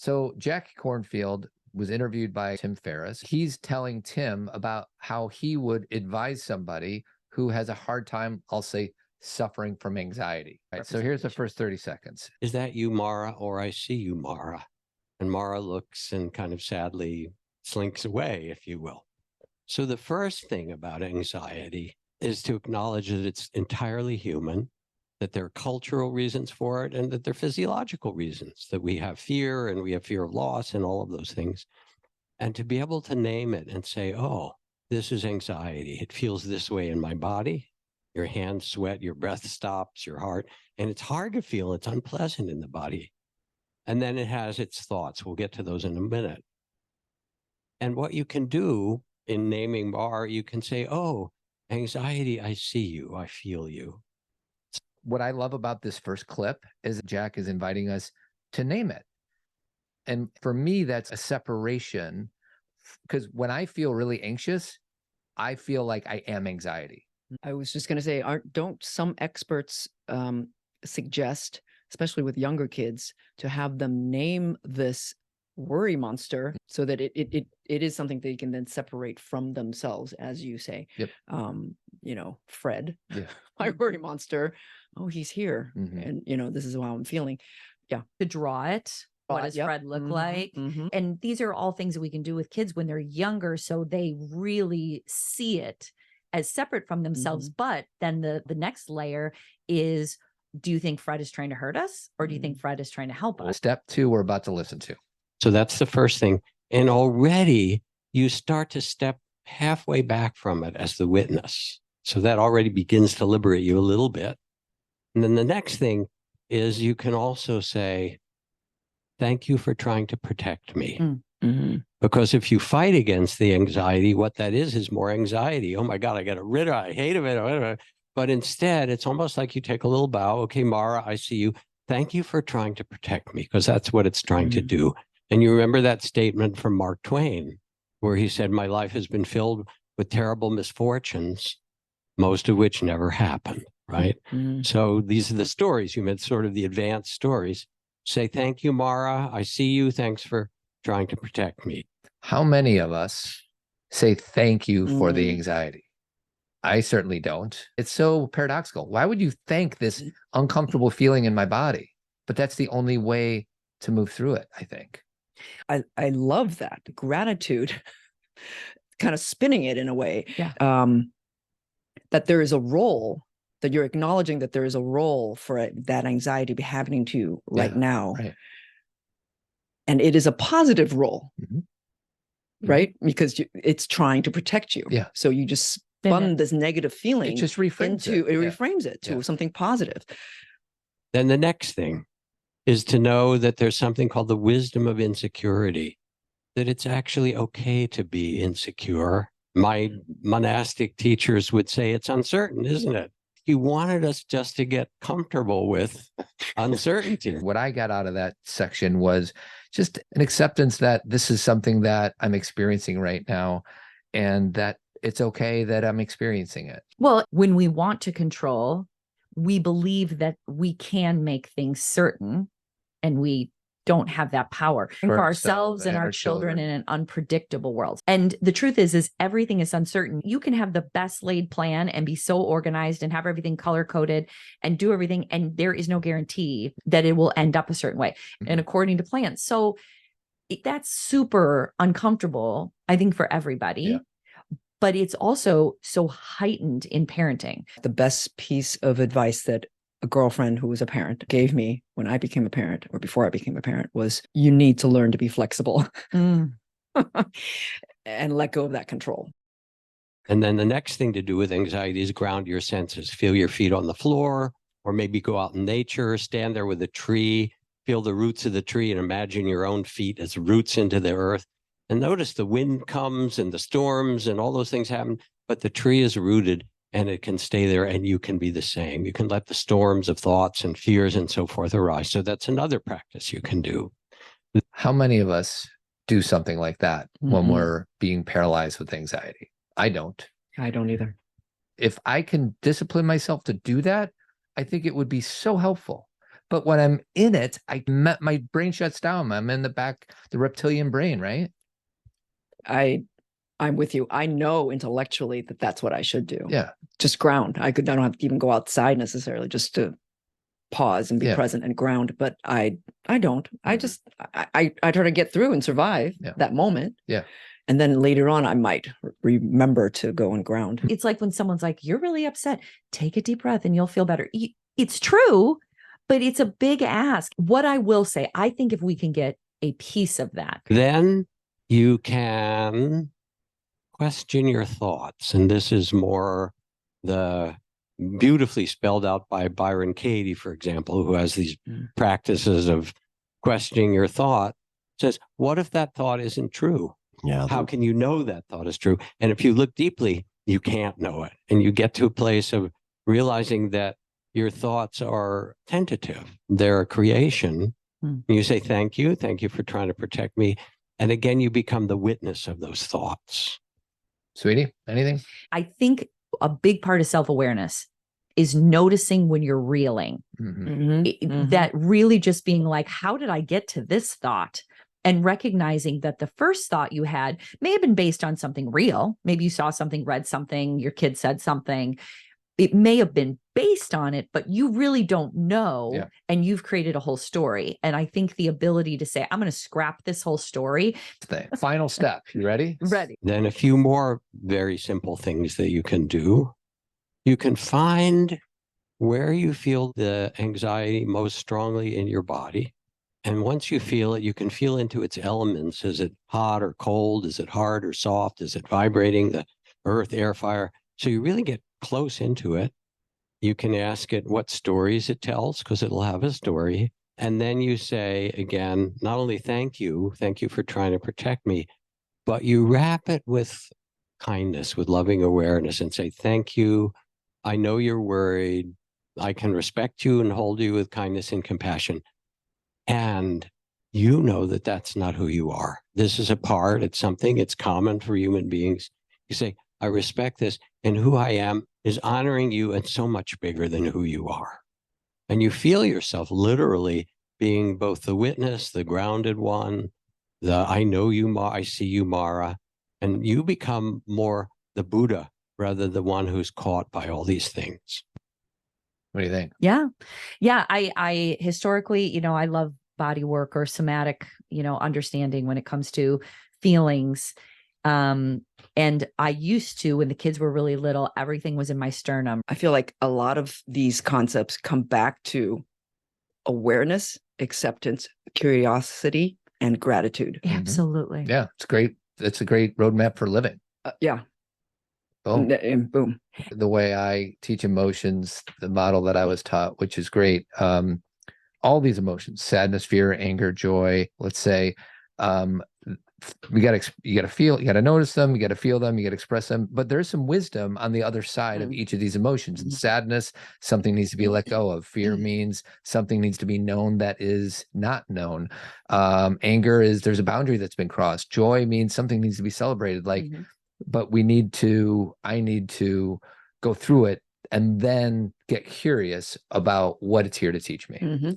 So Jack Kornfield was interviewed by Tim Ferriss. He's telling Tim about how he would advise somebody who has a hard time, I'll say, suffering from anxiety. Right. So here's the first 30 seconds. Is that you, Mara, or I see you, Mara? And Mara looks and kind of sadly slinks away, if you will. So the first thing about anxiety is to acknowledge that it's entirely human, that there are cultural reasons for it, and that there are physiological reasons, that we have fear and we have fear of loss and all of those things. And to be able to name it and say, oh, this is anxiety. It feels this way in my body. Your hands sweat, your breath stops, your heart, and it's hard to feel. It's unpleasant in the body. And then it has its thoughts. We'll get to those in a minute. And what you can do in naming bar, you can say, oh, anxiety, I see you, I feel you. What I love about this first clip is Jack is inviting us to name it. And for me, that's a separation, because when I feel really anxious, I feel like I am anxiety. I was just going to say, don't some experts suggest, especially with younger kids, to have them name this worry monster so that it is something they can then separate from themselves, as you say. Yep. Fred, yeah. my worry monster. Oh, he's here. Mm-hmm. And, this is how I'm feeling. Yeah. To draw it. What does Fred look like? Mm-hmm. And these are all things that we can do with kids when they're younger, so they really see it as separate from themselves. But then the next layer is, do you think Fred is trying to hurt us, or do you think Fred is trying to help us? Step 2, we're about to listen to. So that's the first thing. And already you start to step halfway back from it as the witness. So that already begins to liberate you a little bit. And then the next thing is you can also say, thank you for trying to protect me. Mm-hmm. Because if you fight against the anxiety, what that is more anxiety. Oh my God, I got rid of it. I hate it. But instead, it's almost like you take a little bow. Okay, Mara, I see you. Thank you for trying to protect me, because that's what it's trying to do. And you remember that statement from Mark Twain, where he said, my life has been filled with terrible misfortunes, most of which never happened, right? So these are the stories. You meant sort of the advanced stories. Say, thank you, Mara. I see you. Thanks for trying to protect me. How many of us say thank you for the anxiety? I certainly don't. It's so paradoxical. Why would you thank this uncomfortable feeling in my body? But that's the only way to move through it, I think. I love that. Gratitude, kind of spinning it in a way. Yeah. That there is a role, that you're acknowledging that there is a role for that anxiety be happening to you right now. Right. And it is a positive role, Mm-hmm. right? Because it's trying to protect you. Yeah. So you just spun this negative feeling. It just reframes it. It reframes it to something positive. Then the next thing is to know that there's something called the wisdom of insecurity, that it's actually okay to be insecure. My monastic teachers would say it's uncertain, isn't it? He wanted us just to get comfortable with uncertainty. What I got out of that section was just an acceptance that this is something that I'm experiencing right now, and that it's okay that I'm experiencing it. Well, when we want to control, we believe that we can make things certain, and we don't have that power for ourselves and our children in an unpredictable world. And the truth is everything is uncertain. You can have the best laid plan and be so organized and have everything color coded and do everything, and there is no guarantee that it will end up a certain way and according to plan. So that's super uncomfortable, I think, for everybody. Yeah. But it's also so heightened in parenting. The best piece of advice that a girlfriend who was a parent gave me when I became a parent, or before I became a parent, was you need to learn to be flexible and let go of that control. And then the next thing to do with anxiety is ground your senses. Feel your feet on the floor, or maybe go out in nature, stand there with a tree, feel the roots of the tree, and imagine your own feet as roots into the earth. And notice the wind comes and the storms and all those things happen, but the tree is rooted and it can stay there, and you can be the same. You can let the storms of thoughts and fears and so forth arise. So that's another practice you can do. How many of us do something like that when we're being paralyzed with anxiety? I don't. I don't either. If I can discipline myself to do that, I think it would be so helpful, But when I'm in it, my brain shuts down. I'm in the reptilian brain, right? I'm with you. I know intellectually that that's what I should do. Yeah. Just ground. I don't have to even go outside necessarily, just to pause and be present and ground. But I don't. I just I try to get through and survive that moment. Yeah. And then later on, I might remember to go and ground. It's like when someone's like, "You're really upset. Take a deep breath and you'll feel better." It's true, but it's a big ask. What I will say, I think if we can get a piece of that, then you can question your thoughts. And this is more the beautifully spelled out by Byron Katie, for example, who has these practices of questioning your thought. Says, what if that thought isn't true? Yeah. How can you know that thought is true? And if you look deeply, you can't know it. And you get to a place of realizing that your thoughts are tentative. They're a creation. And you say, thank you for trying to protect me. And again, you become the witness of those thoughts. Sweetie, anything? I think a big part of self-awareness is noticing when you're reeling. That really just being like, how did I get to this thought? And recognizing that the first thought you had may have been based on something real. Maybe you saw something, read something, your kid said something. It may have been based on it, but you really don't know. Yeah. And you've created a whole story. And I think the ability to say, I'm going to scrap this whole story. Final step. You ready? Ready. Then a few more very simple things that you can do. You can find where you feel the anxiety most strongly in your body. And once you feel it, you can feel into its elements. Is it hot or cold? Is it hard or soft? Is it vibrating? The earth, air, fire. So you really get close into it. You can ask it what stories it tells, because it'll have a story. And then you say, again, not only thank you for trying to protect me, but you wrap it with kindness, with loving awareness, and say, thank you. I know you're worried. I can respect you and hold you with kindness and compassion. And you know that that's not who you are. This is a part, it's something, it's common for human beings. You say, I respect this, and who I am is honoring you and so much bigger than who you are. And you feel yourself literally being both the witness, the grounded one, the I know you, I see you, Mara, and you become more the Buddha rather than the one who's caught by all these things. What do you think? Yeah. Yeah. I historically, I love body work or somatic, understanding when it comes to feelings. And I used to, when the kids were really little, everything was in my sternum. I feel like a lot of these concepts come back to awareness, acceptance, curiosity, and gratitude. Absolutely. Yeah, it's great. It's a great roadmap for living. Yeah. Boom. And boom. The way I teach emotions, the model that I was taught, which is great. All these emotions, sadness, fear, anger, joy, let's say, you got to feel, you got to notice them, you got to feel them, you got to express them, but there's some wisdom on the other side of each of these emotions. And sadness, something needs to be let go of. Fear means something needs to be known that is not known. Anger is there's a boundary that's been crossed. Joy means something needs to be celebrated. But I need to go through it and then get curious about what it's here to teach me.